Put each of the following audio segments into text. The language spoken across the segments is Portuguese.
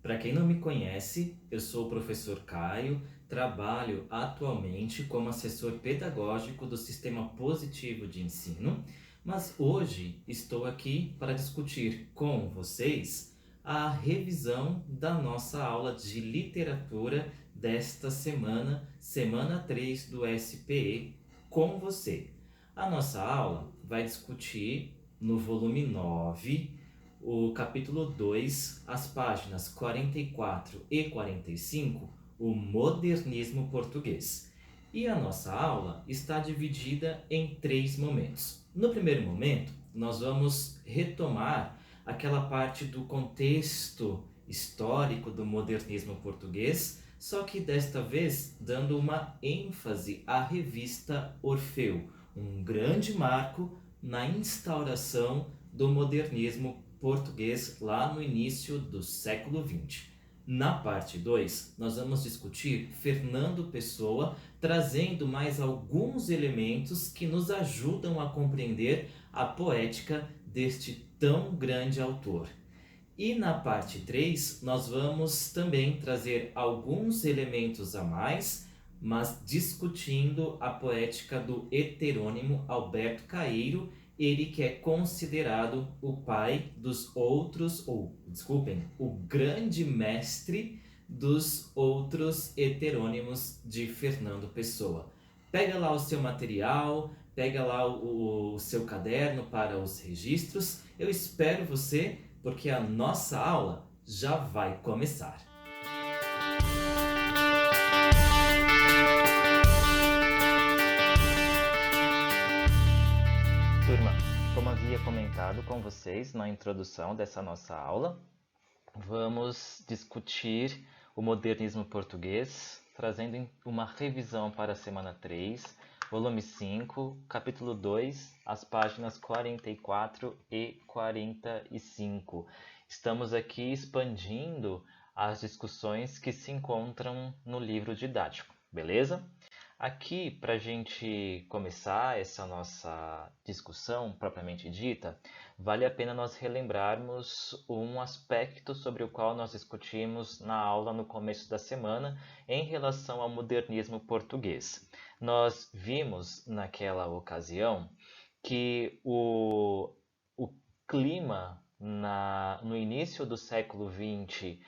Para quem não me conhece, eu sou o professor Caio, trabalho atualmente como assessor pedagógico do Sistema Positivo de Ensino, mas hoje estou aqui para discutir com vocês a revisão da nossa aula de literatura desta semana, semana 3 do SPE, com você. A nossa aula vai discutir no volume 9 o capítulo 2, as páginas 44 e 45, o modernismo português. E a nossa aula está dividida em 3 momentos. No primeiro momento, nós vamos retomar aquela parte do contexto histórico do modernismo português, só que desta vez dando uma ênfase à revista Orfeu, um grande marco na instauração do modernismo português lá no início do século XX. Na parte 2, nós vamos discutir Fernando Pessoa, trazendo mais alguns elementos que nos ajudam a compreender a poética deste tão grande autor. E na parte 3, nós vamos também trazer alguns elementos a mais, mas discutindo a poética do heterônimo Alberto Caeiro, ele que é considerado o pai dos outros, ou desculpem, o grande mestre dos outros heterônimos de Fernando Pessoa. Pega lá o seu material, pega lá o seu caderno para os registros. Eu espero você, porque a nossa aula já vai começar. Turma, como havia comentado com vocês na introdução dessa nossa aula, vamos discutir o modernismo português, trazendo uma revisão para a semana 3, volume 5, capítulo 2, as páginas 44 e 45. Estamos aqui expandindo as discussões que se encontram no livro didático, beleza? Aqui, para a gente começar essa nossa discussão propriamente dita, vale a pena nós relembrarmos um aspecto sobre o qual nós discutimos na aula no começo da semana em relação ao modernismo português. Nós vimos naquela ocasião que o clima no início do século XX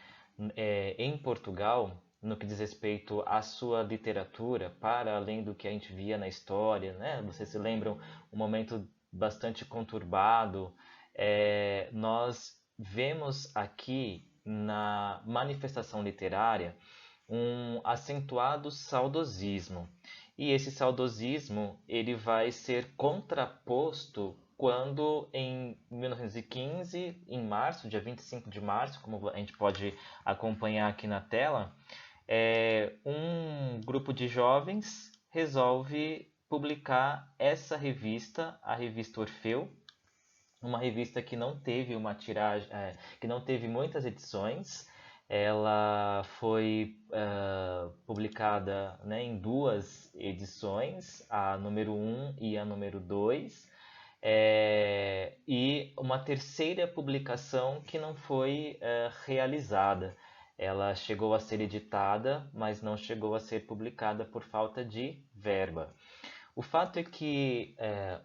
em Portugal, no que diz respeito à sua literatura, para além do que a gente via na história, né? Vocês se lembram um momento bastante conturbado. Nós vemos aqui na manifestação literária um acentuado saudosismo. E esse saudosismo ele vai ser contraposto quando em 1915, em março, dia 25 de março, como a gente pode acompanhar aqui na tela, um grupo de jovens resolve publicar essa revista, a revista Orfeu, uma revista que não teve uma tiragem, que não teve muitas edições. Ela foi publicada, né, em 2 edições, a número 1 e a número 2, e uma terceira publicação que não foi realizada. Ela chegou a ser editada, mas não chegou a ser publicada por falta de verba. O fato é que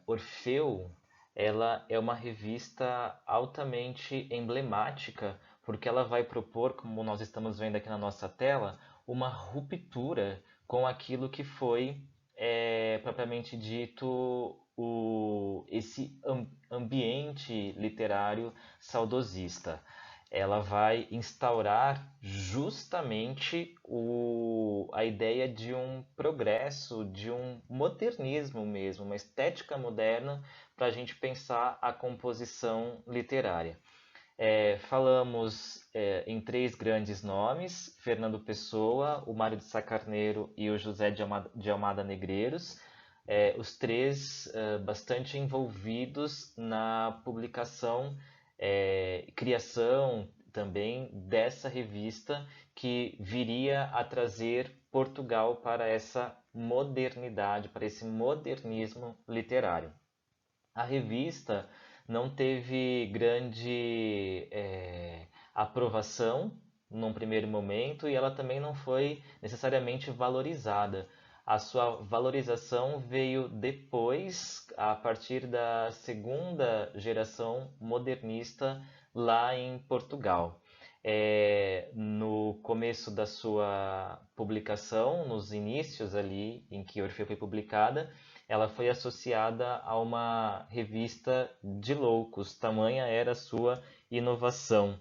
Orfeu ela é uma revista altamente emblemática, porque ela vai propor, como nós estamos vendo aqui na nossa tela, uma ruptura com aquilo que foi, propriamente dito, esse ambiente literário saudosista. Ela vai instaurar justamente a ideia de um progresso, de um modernismo mesmo, uma estética moderna para a gente pensar a composição literária. Falamos em 3 grandes nomes, Fernando Pessoa, o Mário de Sá Carneiro e o José de Almada Negreiros, os 3 bastante envolvidos na publicação, criação também dessa revista que viria a trazer Portugal para essa modernidade, para esse modernismo literário. A revista não teve grande aprovação, num primeiro momento e ela também não foi necessariamente valorizada. A sua valorização veio depois, a partir da segunda geração modernista lá em Portugal. No começo da sua publicação, nos inícios ali em que Orfeu foi publicada, ela foi associada a uma revista de loucos, tamanha era a sua inovação,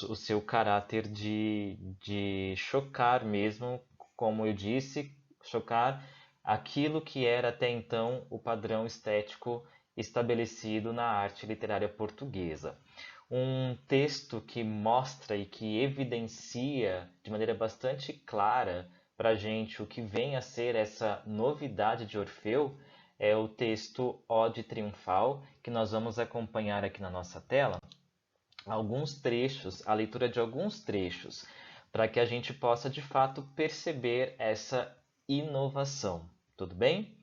o seu caráter de chocar mesmo, como eu disse, chocar aquilo que era até então o padrão estético estabelecido na arte literária portuguesa. Um texto que mostra e que evidencia de maneira bastante clara para a gente o que vem a ser essa novidade de Orfeu é o texto Ode Triunfal, que nós vamos acompanhar aqui na nossa tela. Alguns trechos, a leitura de alguns trechos, para que a gente possa de fato perceber essa inovação. Tudo bem?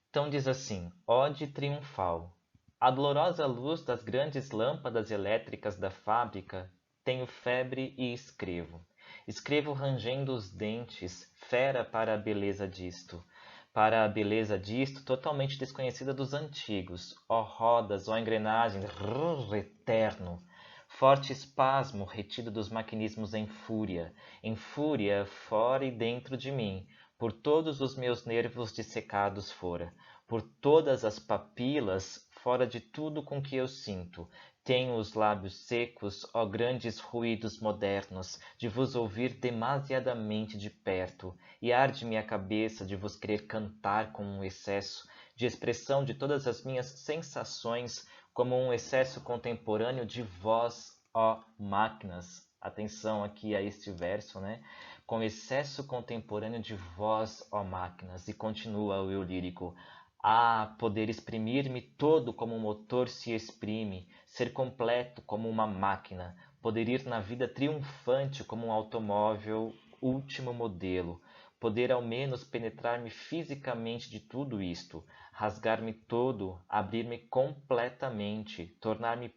Então diz assim: Ode triunfal. À dolorosa luz das grandes lâmpadas elétricas da fábrica, tenho febre e escrevo. Escrevo rangendo os dentes, fera para a beleza disto. Para a beleza disto, totalmente desconhecida dos antigos. Ó rodas, ó engrenagens, rrr, eterno. Forte espasmo retido dos maquinismos em fúria fora e dentro de mim, por todos os meus nervos dissecados fora, por todas as papilas, fora de tudo com que eu sinto. Tenho os lábios secos, ó grandes ruídos modernos, de vos ouvir demasiadamente de perto, e arde-me a cabeça de vos querer cantar com um excesso de expressão de todas as minhas sensações, como um excesso contemporâneo de vós, ó máquinas. Atenção aqui a este verso, né? Com excesso contemporâneo de vós, ó máquinas. E continua o eu lírico. Ah, poder exprimir-me todo como um motor se exprime, ser completo como uma máquina, poder ir na vida triunfante como um automóvel último modelo, poder ao menos penetrar-me fisicamente de tudo isto, rasgar-me todo, abrir-me completamente, tornar-me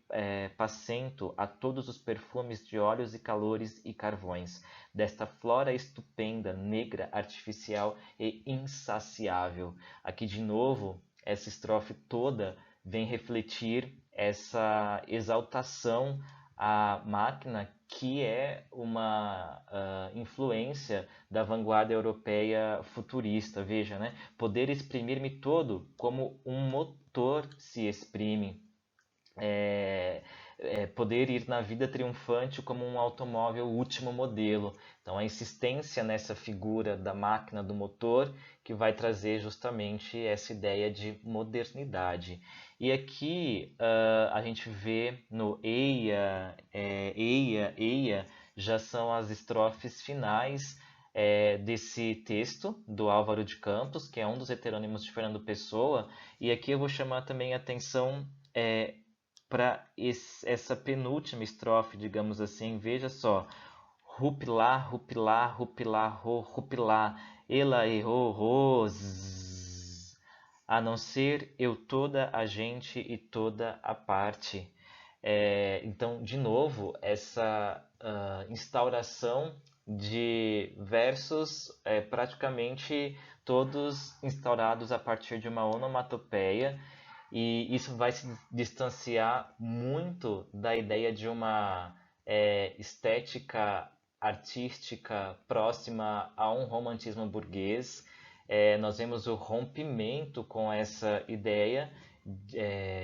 passento a todos os perfumes de óleos e calores e carvões, desta flora estupenda, negra, artificial e insaciável. Aqui de novo, essa estrofe toda vem refletir essa exaltação à máquina que é uma influência da vanguarda europeia futurista. Veja, né? Poder exprimir-me todo como um motor se exprime. Poder ir na vida triunfante como um automóvel último modelo. Então, a insistência nessa figura da máquina, do motor, que vai trazer justamente essa ideia de modernidade. E aqui a gente vê no Eia, Eia, Eia, já são as estrofes finais desse texto do Álvaro de Campos, que é um dos heterônimos de Fernando Pessoa. E aqui eu vou chamar também a atenção para essa penúltima estrofe, digamos assim. Veja só: rupilá, rupilá, rupilá, ro, rupilá, ela errou, ros, a não ser eu toda a gente e toda a parte. Então, de novo, essa instauração de versos praticamente todos instaurados a partir de uma onomatopeia, e isso vai se distanciar muito da ideia de uma estética artística próxima a um romantismo burguês. Nós vemos o rompimento com essa ideia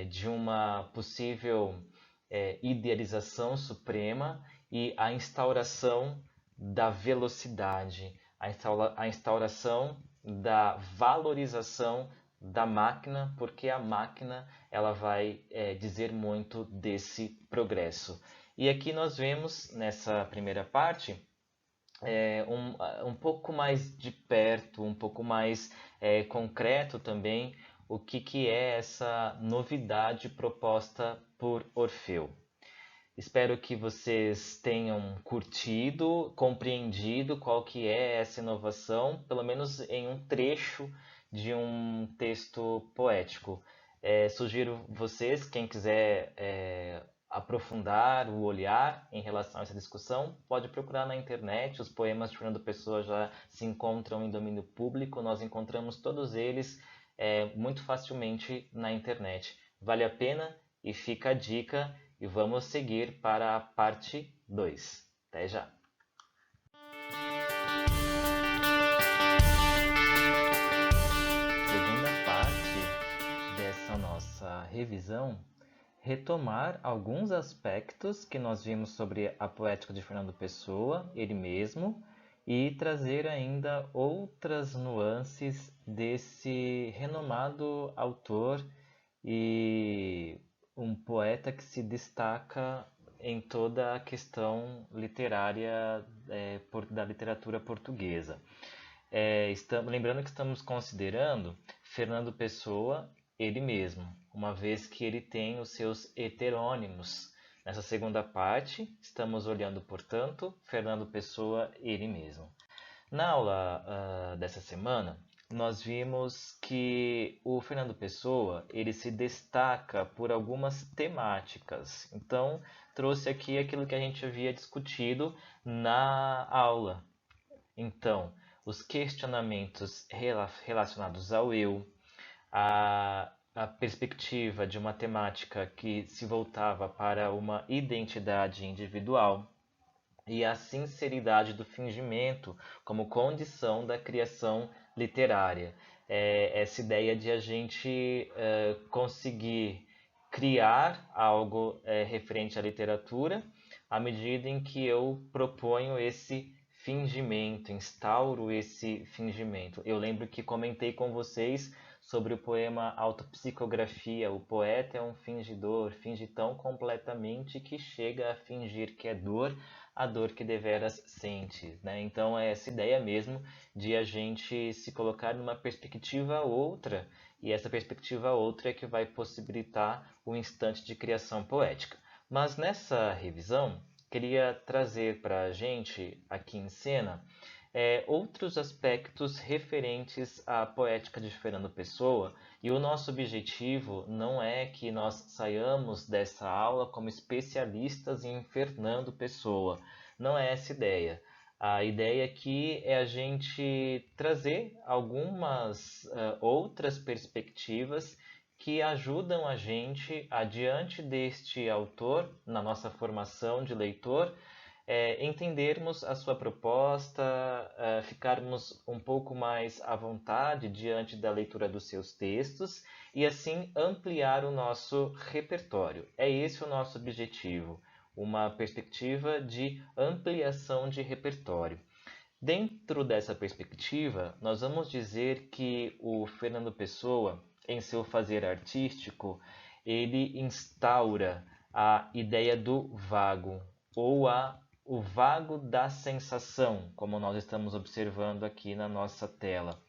de uma possível idealização suprema e a instauração da velocidade, a instauração da valorização da máquina, porque a máquina ela vai dizer muito desse progresso. E aqui nós vemos nessa primeira parte um pouco mais de perto, um pouco mais concreto também, o que é essa novidade proposta por Orfeu. Espero que vocês tenham curtido, compreendido qual que é essa inovação, pelo menos em um trecho de um texto poético. Sugiro vocês, quem quiser aprofundar o olhar em relação a essa discussão, pode procurar na internet. Os poemas de Fernando Pessoa já se encontram em domínio público, nós encontramos todos eles muito facilmente na internet. Vale a pena e fica a dica, e vamos seguir para a parte 2. Até já! Segunda parte dessa nossa revisão, retomar alguns aspectos que nós vimos sobre a poética de Fernando Pessoa, ele mesmo, e trazer ainda outras nuances desse renomado autor e um poeta que se destaca em toda a questão literária da literatura portuguesa. Lembrando que estamos considerando Fernando Pessoa ele mesmo, uma vez que ele tem os seus heterônimos. Nessa segunda parte, estamos olhando, portanto, Fernando Pessoa ele mesmo. Na aula dessa semana, nós vimos que o Fernando Pessoa ele se destaca por algumas temáticas. Então, trouxe aqui aquilo que a gente havia discutido na aula. Então, os questionamentos relacionados ao eu, a perspectiva de uma temática que se voltava para uma identidade individual e a sinceridade do fingimento como condição da criação literária. Essa ideia de a gente conseguir criar algo referente à literatura à medida em que eu proponho esse fingimento, instauro esse fingimento. Eu lembro que comentei com vocês sobre o poema Autopsicografia. O poeta é um fingidor, finge tão completamente que chega a fingir que é dor, a dor que deveras sente, né? Então é essa ideia mesmo de a gente se colocar numa perspectiva outra, e essa perspectiva outra é que vai possibilitar o instante de criação poética. Mas nessa revisão, queria trazer para a gente aqui em cena outros aspectos referentes à poética de Fernando Pessoa, e o nosso objetivo não é que nós saiamos dessa aula como especialistas em Fernando Pessoa, não é essa a ideia. A ideia aqui é a gente trazer algumas outras perspectivas que ajudam a gente, diante deste autor, na nossa formação de leitor, entendermos a sua proposta, ficarmos um pouco mais à vontade diante da leitura dos seus textos e assim ampliar o nosso repertório. É esse o nosso objetivo, uma perspectiva de ampliação de repertório. Dentro dessa perspectiva, nós vamos dizer que o Fernando Pessoa, em seu fazer artístico, ele instaura a ideia do vago, ou o vago da sensação, como nós estamos observando aqui na nossa tela.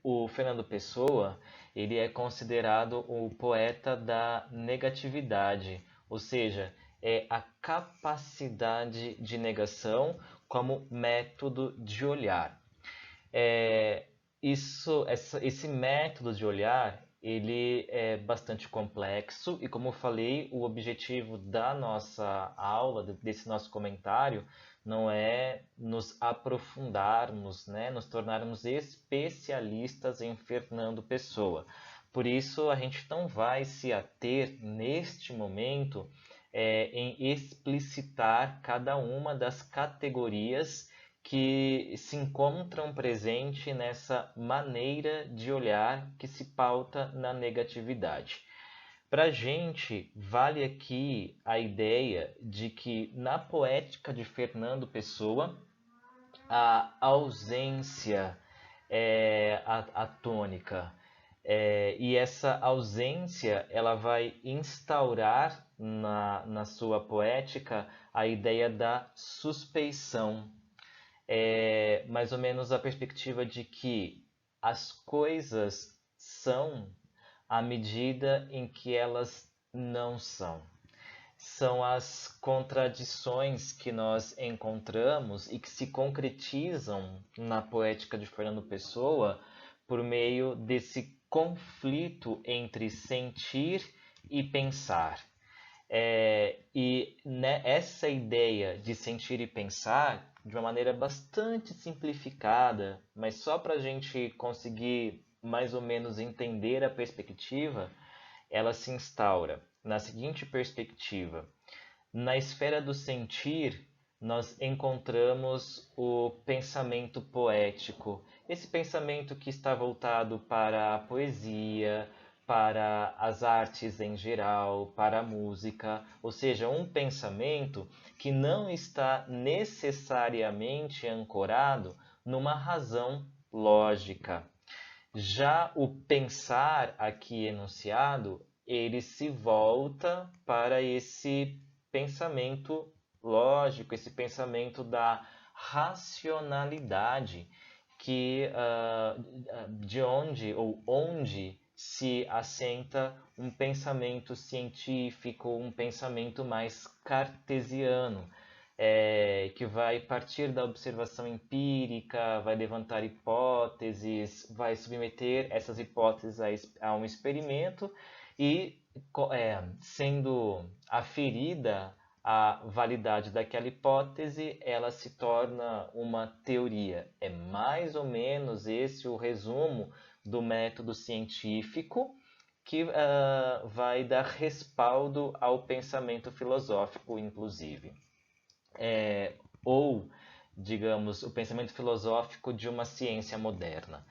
O Fernando Pessoa ele é considerado o poeta da negatividade, ou seja, é a capacidade de negação como método de olhar. Esse método de olhar ele é bastante complexo e, como eu falei, o objetivo da nossa aula, desse nosso comentário, não é nos aprofundarmos, né, nos tornarmos especialistas em Fernando Pessoa. Por isso, a gente não vai se ater, neste momento, em explicitar cada uma das categorias que se encontram presentes nessa maneira de olhar que se pauta na negatividade. Para a gente, vale aqui a ideia de que na poética de Fernando Pessoa, a ausência é a tônica. E essa ausência ela vai instaurar na sua poética a ideia da suspeição. Mais ou menos a perspectiva de que as coisas são à medida em que elas não são. São as contradições que nós encontramos e que se concretizam na poética de Fernando Pessoa por meio desse conflito entre sentir e pensar. Essa ideia de sentir e pensar, de uma maneira bastante simplificada, mas só para a gente conseguir mais ou menos entender a perspectiva, ela se instaura na seguinte perspectiva: na esfera do sentir, nós encontramos o pensamento poético, esse pensamento que está voltado para a poesia, para as artes em geral, para a música, ou seja, um pensamento que não está necessariamente ancorado numa razão lógica. Já o pensar aqui enunciado, ele se volta para esse pensamento lógico, esse pensamento da racionalidade, de onde ou onde se assenta um pensamento científico, um pensamento mais cartesiano, que vai partir da observação empírica, vai levantar hipóteses, vai submeter essas hipóteses a um experimento e, sendo aferida a validade daquela hipótese, ela se torna uma teoria. É mais ou menos esse o resumo do método científico que vai dar respaldo ao pensamento filosófico, inclusive. Ou, digamos, o pensamento filosófico de uma ciência moderna.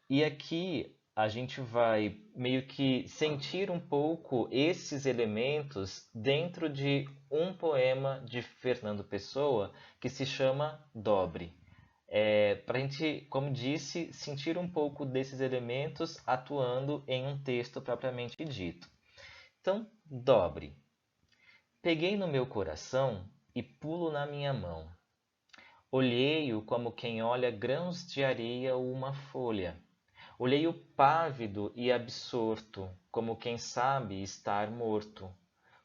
E aqui a gente vai meio que sentir um pouco esses elementos dentro de um poema de Fernando Pessoa que se chama Dobre. Para a gente, como disse, sentir um pouco desses elementos atuando em um texto propriamente dito. Então, Dobre. Peguei no meu coração e pulo na minha mão. Olhei-o como quem olha grãos de areia ou uma folha. Olhei-o pávido e absorto, como quem sabe estar morto,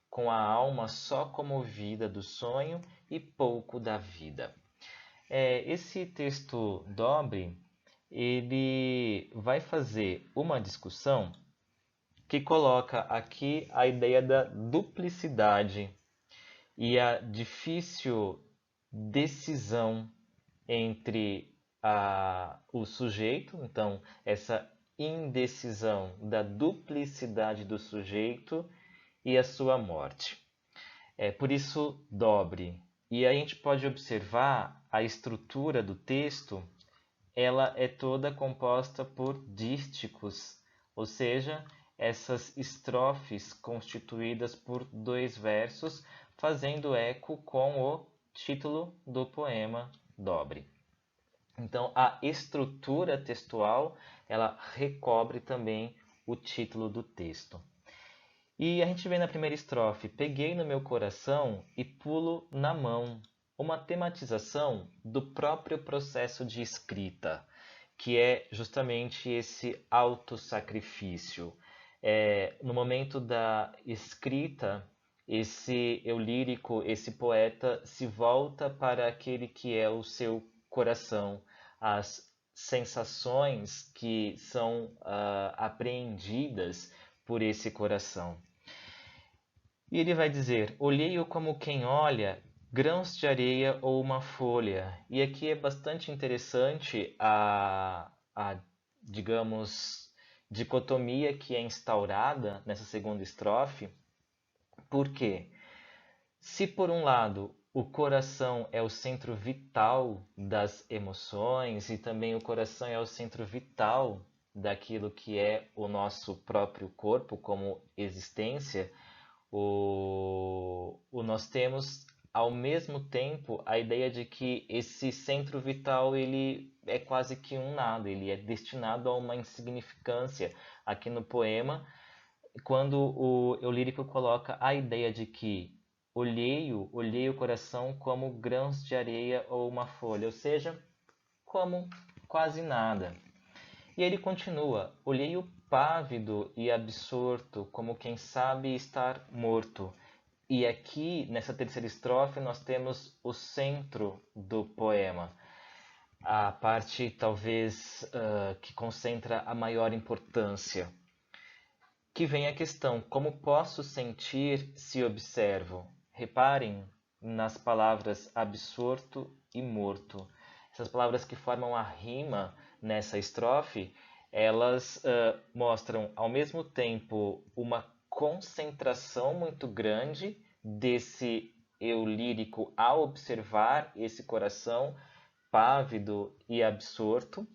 com a alma só comovida do sonho e pouco da vida. Esse texto Dobre, ele vai fazer uma discussão que coloca aqui a ideia da duplicidade e a difícil decisão entre o sujeito, então essa indecisão da duplicidade do sujeito e a sua morte. Por isso, Dobre. E a gente pode observar a estrutura do texto, ela é toda composta por dísticos, ou seja, essas estrofes constituídas por dois versos, fazendo eco com o título do poema Dobre. Então, a estrutura textual, ela recobre também o título do texto. E a gente vê na primeira estrofe: peguei no meu coração e pulo na mão. Uma tematização do próprio processo de escrita, que é justamente esse autossacrifício. No momento da escrita, esse eu lírico, esse poeta se volta para aquele que é o seu coração, as sensações que são apreendidas por esse coração. E ele vai dizer: olhei-o como quem olha grãos de areia ou uma folha. E aqui é bastante interessante digamos, dicotomia que é instaurada nessa segunda estrofe. Por quê? Se por um lado o coração é o centro vital das emoções e também o coração é o centro vital daquilo que é o nosso próprio corpo como existência, nós temos ao mesmo tempo a ideia de que esse centro vital ele é quase que um nada, ele é destinado a uma insignificância aqui no poema, quando o eu lírico coloca a ideia de que olhei o coração como grãos de areia ou uma folha, ou seja, como quase nada. E ele continua: olhei-o pávido e absorto, como quem sabe estar morto. E aqui, nessa terceira estrofe, nós temos o centro do poema, a parte talvez que concentra a maior importância. que vem a questão: como posso sentir se observo? Reparem nas palavras absorto e morto. Essas palavras que formam a rima nessa estrofe, elas mostram ao mesmo tempo uma concentração muito grande desse eu lírico ao observar esse coração pávido e absorto,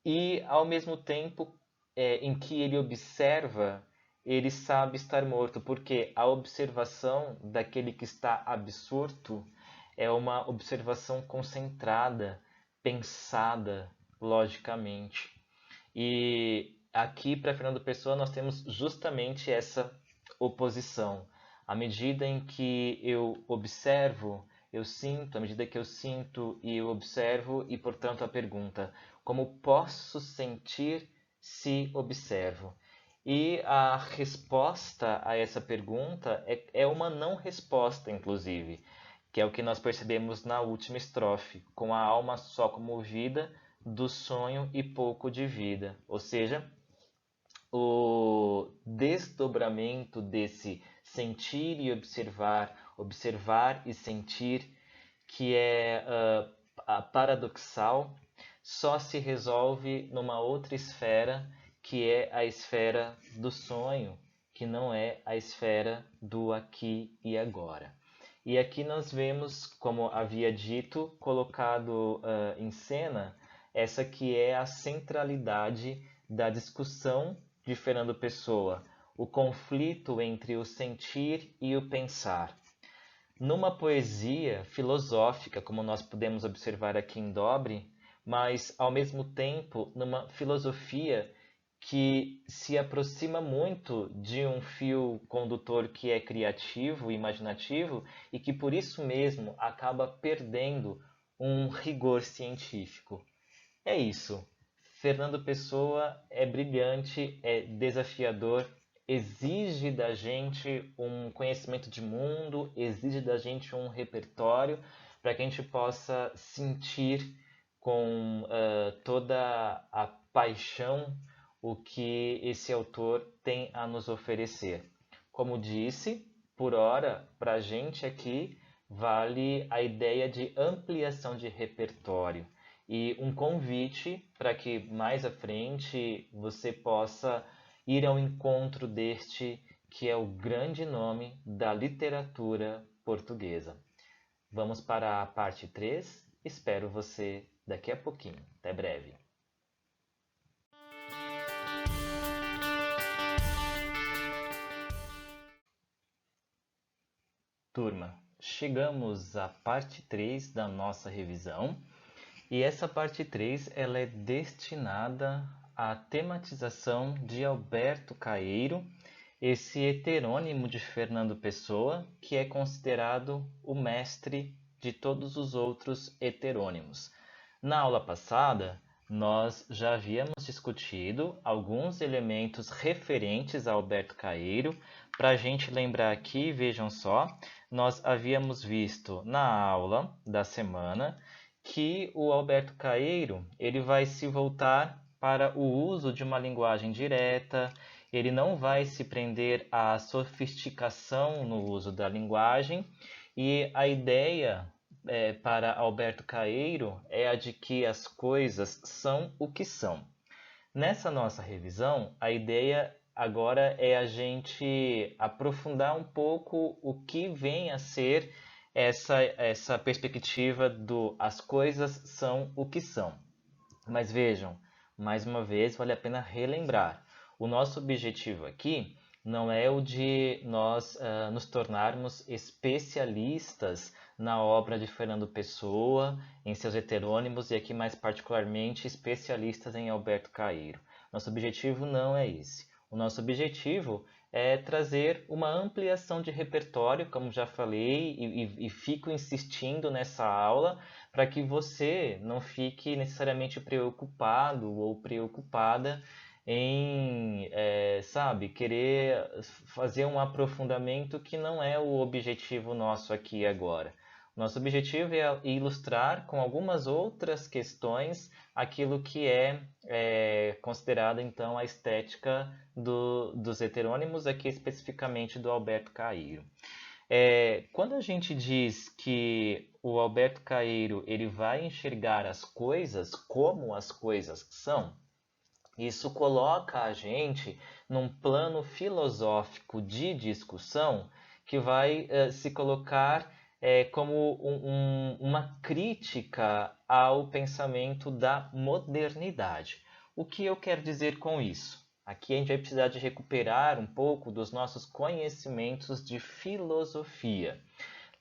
e ao mesmo tempo em que ele observa, ele sabe estar morto, porque a observação daquele que está absorto é uma observação concentrada, pensada logicamente. E aqui para Fernando Pessoa nós temos justamente essa oposição. À medida em que eu observo, eu sinto, à medida que eu sinto e eu observo, e portanto a pergunta: como posso sentir se observo? E a resposta a essa pergunta é uma não resposta, inclusive, que é o que nós percebemos na última estrofe: com a alma só comovida do sonho e pouco de vida. Ou seja, o desdobramento desse sentir e observar, observar e sentir, que é paradoxal, só se resolve numa outra esfera, que é a esfera do sonho, que não é a esfera do aqui e agora. E aqui nós vemos, como havia dito, colocado em cena, essa que é a centralidade da discussão de Fernando Pessoa, o conflito entre o sentir e o pensar. Numa poesia filosófica, como nós podemos observar aqui em Dobre, mas ao mesmo tempo numa filosofia que se aproxima muito de um fio condutor que é criativo e imaginativo e que por isso mesmo acaba perdendo um rigor científico. É isso. Fernando Pessoa é brilhante, é desafiador, exige da gente um conhecimento de mundo, exige da gente um repertório para que a gente possa sentir com toda a paixão o que esse autor tem a nos oferecer. Como disse, por hora, para a gente aqui, vale a ideia de ampliação de repertório e um convite para que mais à frente você possa ir ao encontro deste que é o grande nome da literatura portuguesa. Vamos para a parte 3. Espero você daqui a pouquinho. Até breve. Turma, chegamos à parte 3 da nossa revisão. E essa parte 3 ela é destinada à tematização de Alberto Caeiro, esse heterônimo de Fernando Pessoa, que é considerado o mestre de todos os outros heterônimos. Na aula passada, nós já havíamos discutido alguns elementos referentes a Alberto Caeiro. Para a gente lembrar aqui, vejam só, nós havíamos visto na aula da semana que o Alberto Caeiro ele vai se voltar para o uso de uma linguagem direta, ele não vai se prender à sofisticação no uso da linguagem, e a ideia para Alberto Caeiro é a de que as coisas são o que são. Nessa nossa revisão, a ideia agora é a gente aprofundar um pouco o que vem a ser essa perspectiva do as coisas são o que são. Mas vejam, mais uma vez vale a pena relembrar. O nosso objetivo aqui não é o de nós nos tornarmos especialistas na obra de Fernando Pessoa, em seus heterônimos e aqui mais particularmente especialistas em Alberto Caeiro. Nosso objetivo não é esse. O nosso objetivo é trazer uma ampliação de repertório, como já falei, e fico insistindo nessa aula, para que você não fique necessariamente preocupado ou preocupada em, querer fazer um aprofundamento que não é o objetivo nosso aqui agora. Nosso objetivo é ilustrar com algumas outras questões aquilo que é considerado, então, a estética dos heterônimos, aqui especificamente do Alberto Caeiro. Quando a gente diz que o Alberto Caeiro ele vai enxergar as coisas como as coisas são, isso coloca a gente num plano filosófico de discussão que vai se colocar como uma crítica ao pensamento da modernidade. O que eu quero dizer com isso? Aqui a gente vai precisar de recuperar um pouco dos nossos conhecimentos de filosofia.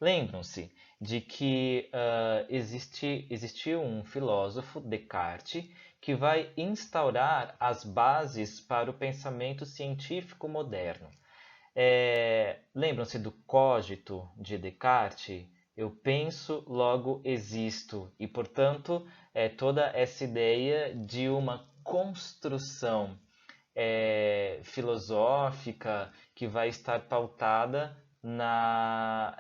Lembram-se de que existiu um filósofo, Descartes, que vai instaurar as bases para o pensamento científico moderno. Lembram-se do cogito de Descartes? Eu penso, logo existo. E, portanto, toda essa ideia de uma construção filosófica que vai estar pautada na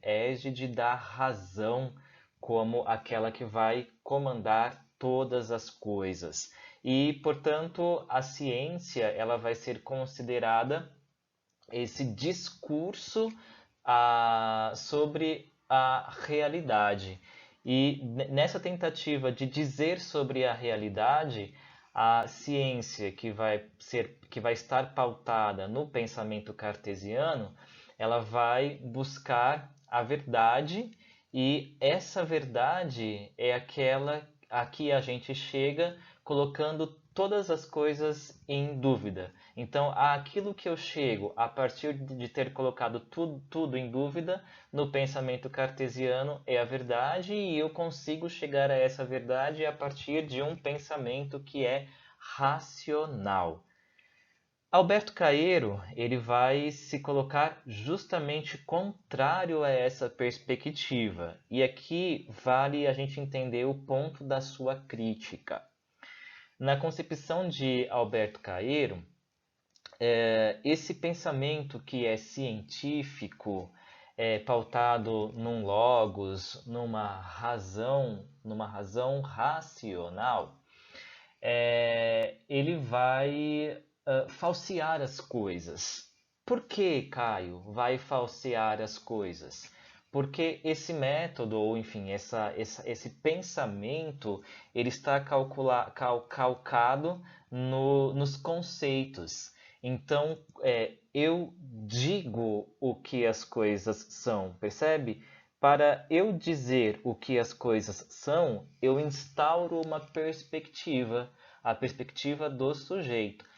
égide da razão como aquela que vai comandar todas as coisas. E, portanto, a ciência ela vai ser considerada esse discurso sobre a realidade. E nessa tentativa de dizer sobre a realidade, a ciência que vai estar pautada no pensamento cartesiano, ela vai buscar a verdade, e essa verdade é aquela a que a gente chega colocando todas as coisas em dúvida. Então, aquilo que eu chego a partir de ter colocado tudo em dúvida no pensamento cartesiano é a verdade, e eu consigo chegar a essa verdade a partir de um pensamento que é racional. Alberto Caeiro ele vai se colocar justamente contrário a essa perspectiva, e aqui vale a gente entender o ponto da sua crítica. Na concepção de Alberto Caeiro, esse pensamento que é científico, pautado num logos, numa razão racional, ele vai falsear as coisas. Por que, Caio, vai falsear as coisas? Porque esse método, ou enfim, esse pensamento, ele está calcado nos conceitos. Então, eu digo o que as coisas são, percebe? Para eu dizer o que as coisas são, eu instauro uma perspectiva, a perspectiva do sujeito.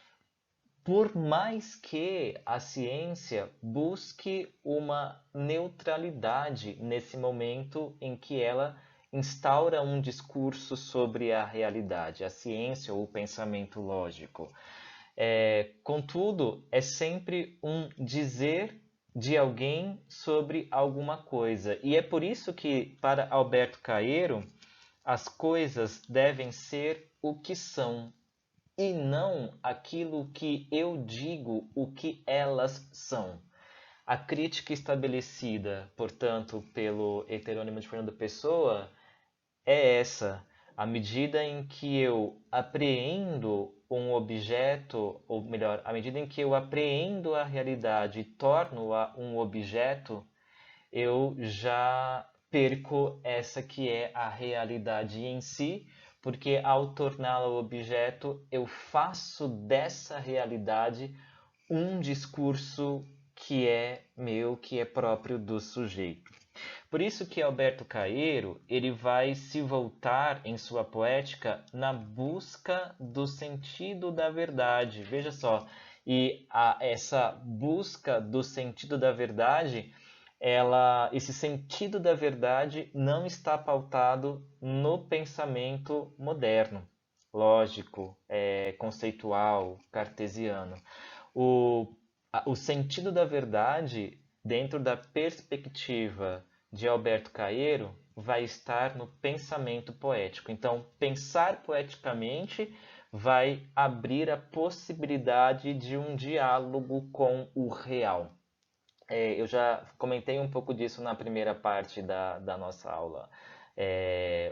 Por mais que a ciência busque uma neutralidade nesse momento em que ela instaura um discurso sobre a realidade, a ciência ou o pensamento lógico. Contudo, é sempre um dizer de alguém sobre alguma coisa. E é por isso que, para Alberto Caeiro, as coisas devem ser o que são, e não aquilo que eu digo o que elas são. A crítica estabelecida, portanto, pelo heterônimo de Fernando Pessoa é essa. À medida em que eu apreendo um objeto, ou melhor, à medida em que eu apreendo a realidade e torno-a um objeto, eu já perco essa que é a realidade em si, porque ao torná-la objeto, eu faço dessa realidade um discurso que é meu, que é próprio do sujeito. Por isso que Alberto Caeiro ele vai se voltar em sua poética na busca do sentido da verdade. Veja só, e essa busca do sentido da verdade, esse sentido da verdade não está pautado no pensamento moderno, lógico, conceitual, cartesiano. O sentido da verdade, dentro da perspectiva de Alberto Caeiro, vai estar no pensamento poético. Então, pensar poeticamente vai abrir a possibilidade de um diálogo com o real. Eu já comentei um pouco disso na primeira parte da nossa aula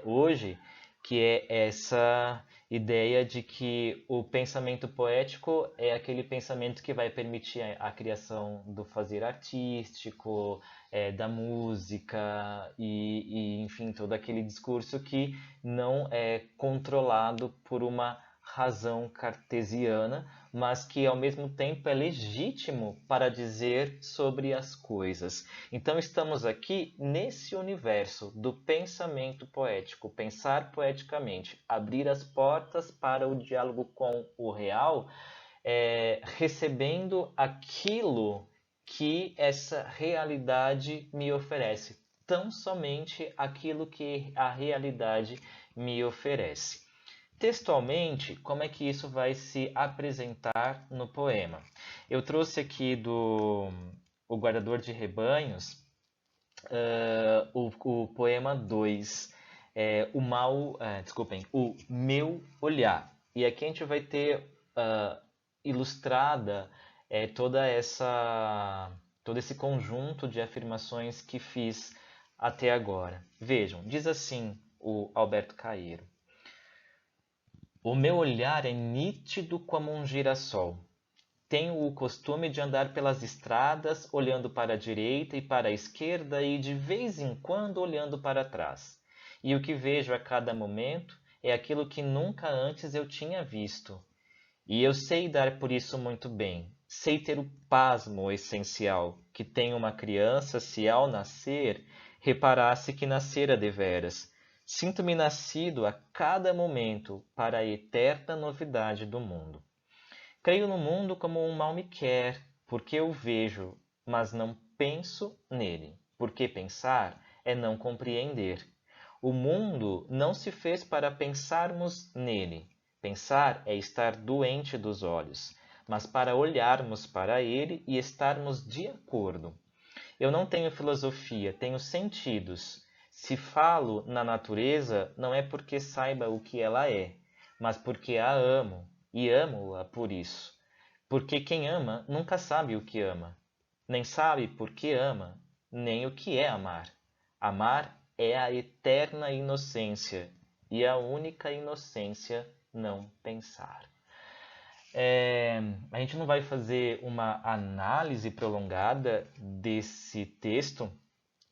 hoje, que é essa ideia de que o pensamento poético é aquele pensamento que vai permitir a criação do fazer artístico, da música enfim, todo aquele discurso que não é controlado por uma razão cartesiana, mas que ao mesmo tempo é legítimo para dizer sobre as coisas. Então estamos aqui nesse universo do pensamento poético, pensar poeticamente, abrir as portas para o diálogo com o real, recebendo aquilo que essa realidade me oferece, tão somente aquilo que a realidade me oferece. Textualmente, como é que isso vai se apresentar no poema? Eu trouxe aqui do O Guardador de Rebanhos, o poema 2, o meu olhar. E aqui a gente vai ter ilustrada toda todo esse conjunto de afirmações que fiz até agora. Vejam, diz assim o Alberto Caeiro: o meu olhar é nítido como um girassol. Tenho o costume de andar pelas estradas, olhando para a direita e para a esquerda e de vez em quando olhando para trás. E o que vejo a cada momento é aquilo que nunca antes eu tinha visto. E eu sei dar por isso muito bem. Sei ter o pasmo essencial que tem uma criança se ao nascer reparasse que nascera deveras. Sinto-me nascido a cada momento para a eterna novidade do mundo. Creio no mundo como um mal me quer, porque eu vejo, mas não penso nele. Porque pensar é não compreender. O mundo não se fez para pensarmos nele. Pensar é estar doente dos olhos, mas para olharmos para ele e estarmos de acordo. Eu não tenho filosofia, tenho sentidos. Se falo na natureza, não é porque saiba o que ela é, mas porque a amo, e amo-a por isso. Porque quem ama nunca sabe o que ama, nem sabe por que ama, nem o que é amar. Amar é a eterna inocência, e a única inocência não pensar. A gente não vai fazer uma análise prolongada desse texto.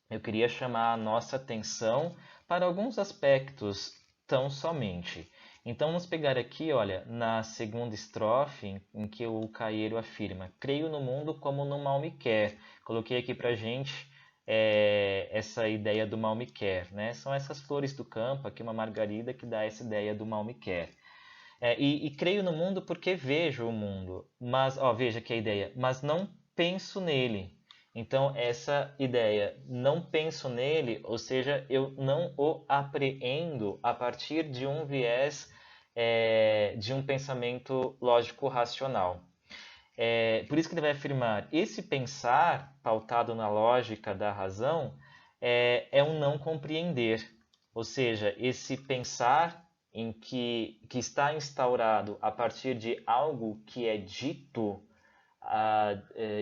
Eu queria chamar a nossa atenção para alguns aspectos tão somente. Então vamos pegar aqui, olha, na segunda estrofe, em que o Caeiro afirma: creio no mundo como no mal me quer. Coloquei aqui para gente essa ideia do mal me quer, né? São essas flores do campo, aqui uma margarida que dá essa ideia do mal me quer. E creio no mundo porque vejo o mundo, mas, veja aqui a ideia, mas não penso nele. Então, essa ideia, não penso nele, ou seja, eu não o apreendo a partir de um viés de um pensamento lógico-racional. Por isso que ele vai afirmar, esse pensar, pautado na lógica da razão, é um não compreender. Ou seja, esse pensar que está instaurado a partir de algo que é dito,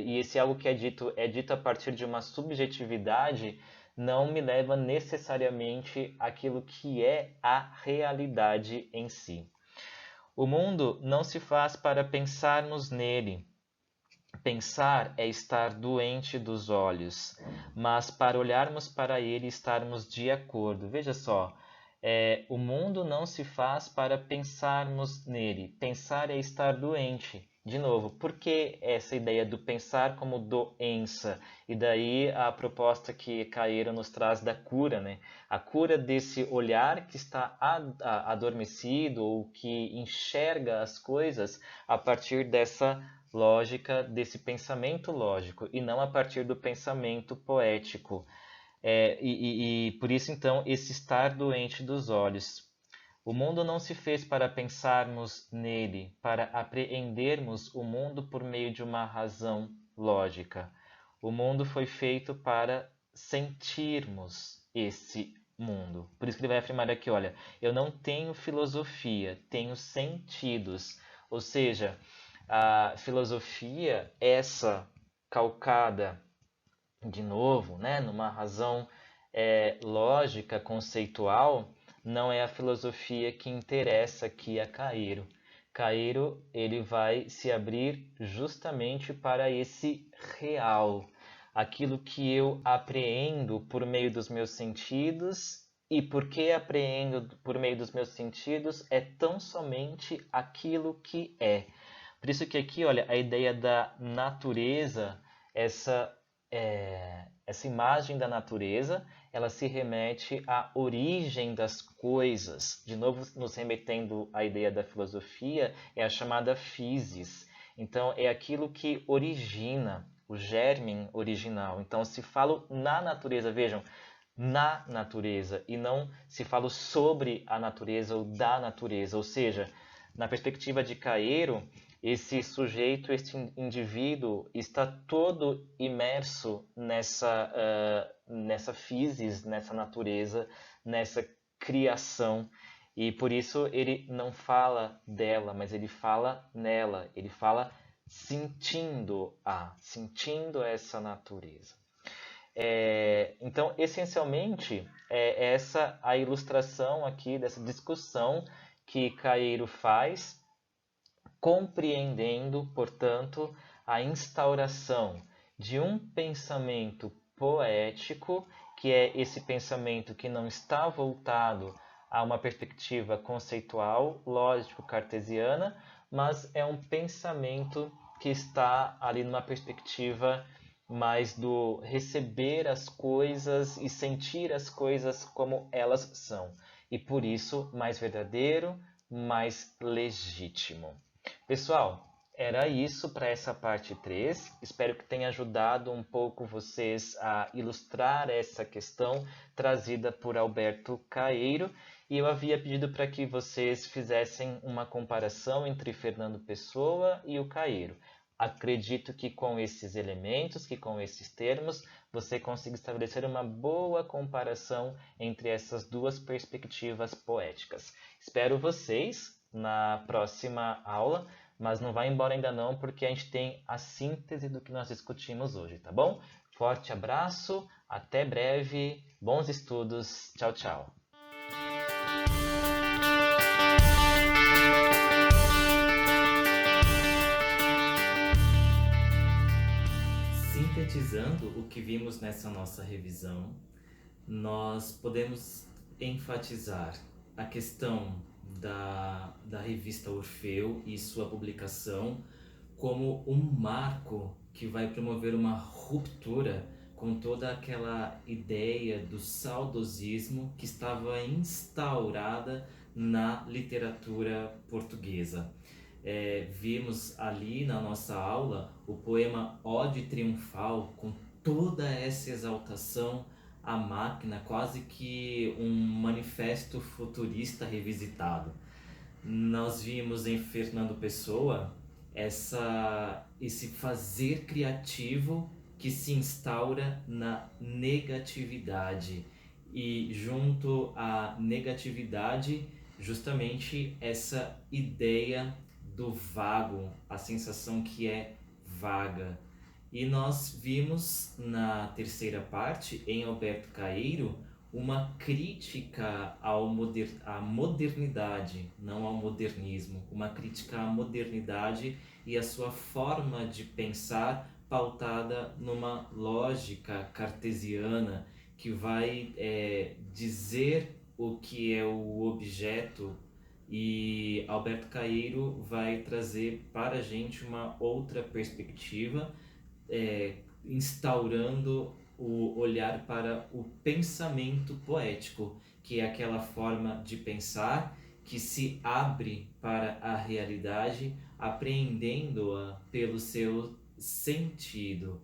e esse algo que é dito a partir de uma subjetividade, não me leva necessariamente àquilo que é a realidade em si. O mundo não se faz para pensarmos nele. Pensar é estar doente dos olhos, mas para olharmos para ele e estarmos de acordo. Veja só, o mundo não se faz para pensarmos nele. Pensar é estar doente. De novo, por que essa ideia do pensar como doença? E daí a proposta que Caeiro nos traz da cura, né? A cura desse olhar que está adormecido ou que enxerga as coisas a partir dessa lógica, desse pensamento lógico, e não a partir do pensamento poético. E por isso, então, esse estar doente dos olhos. O mundo não se fez para pensarmos nele, para apreendermos o mundo por meio de uma razão lógica. O mundo foi feito para sentirmos esse mundo. Por isso que ele vai afirmar aqui, olha, eu não tenho filosofia, tenho sentidos. Ou seja, a filosofia, essa calcada de novo, né, numa razão lógica, conceitual, não é a filosofia que interessa aqui a Cairo. Cairo, ele vai se abrir justamente para esse real, aquilo que eu apreendo por meio dos meus sentidos, e porque apreendo por meio dos meus sentidos é tão somente aquilo que é. Por isso que aqui, olha, a ideia da natureza, essa essa imagem da natureza, ela se remete à origem das coisas. De novo, nos remetendo à ideia da filosofia, é a chamada physis. Então, é aquilo que origina, o germen original. Então, se falo na natureza, vejam, na natureza, e não se falo sobre a natureza ou da natureza. Ou seja, na perspectiva de Caeiro, esse sujeito, este indivíduo está todo imerso nessa physis, nessa natureza, nessa criação. E por isso ele não fala dela, mas ele fala nela, ele fala sentindo essa natureza. Então, essencialmente, é essa a ilustração aqui dessa discussão que Caeiro faz, compreendendo, portanto, a instauração de um pensamento poético, que é esse pensamento que não está voltado a uma perspectiva conceitual, lógico-cartesiana, mas é um pensamento que está ali numa perspectiva mais do receber as coisas e sentir as coisas como elas são. E por isso, mais verdadeiro, mais legítimo. Pessoal, era isso para essa parte 3. Espero que tenha ajudado um pouco vocês a ilustrar essa questão trazida por Alberto Caeiro. E eu havia pedido para que vocês fizessem uma comparação entre Fernando Pessoa e o Caeiro. Acredito que com esses elementos, que com esses termos, você consiga estabelecer uma boa comparação entre essas duas perspectivas poéticas. Espero vocês na próxima aula, mas não vai embora ainda não, porque a gente tem a síntese do que nós discutimos hoje, tá bom? Forte abraço, até breve, bons estudos, tchau, tchau. Sintetizando o que vimos nessa nossa revisão, nós podemos enfatizar a questão da revista Orfeu e sua publicação como um marco que vai promover uma ruptura com toda aquela ideia do saudosismo que estava instaurada na literatura portuguesa. Vimos ali na nossa aula o poema Ode Triunfal, com toda essa exaltação à máquina, quase que um manifesto futurista revisitado. Nós vimos em Fernando Pessoa esse fazer criativo que se instaura na negatividade, e junto à negatividade justamente essa ideia do vago, a sensação que é vaga. E nós vimos na terceira parte, em Alberto Caeiro, uma crítica à modernidade, não ao modernismo, uma crítica à modernidade e à sua forma de pensar pautada numa lógica cartesiana que vai dizer o que é o objeto, e Alberto Caeiro vai trazer para a gente uma outra perspectiva, instaurando o olhar para o pensamento poético, que é aquela forma de pensar que se abre para a realidade, apreendendo-a pelo seu sentido.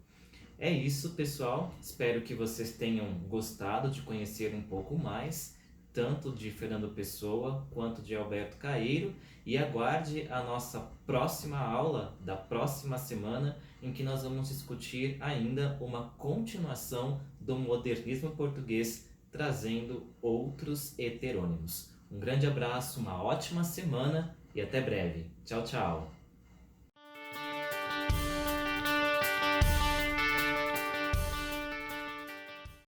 É isso, pessoal. Espero que vocês tenham gostado de conhecer um pouco mais, tanto de Fernando Pessoa quanto de Alberto Caeiro, e aguarde a nossa próxima aula da próxima semana, em que nós vamos discutir ainda uma continuação do modernismo português, trazendo outros heterônimos. Um grande abraço, uma ótima semana e até breve. Tchau, tchau!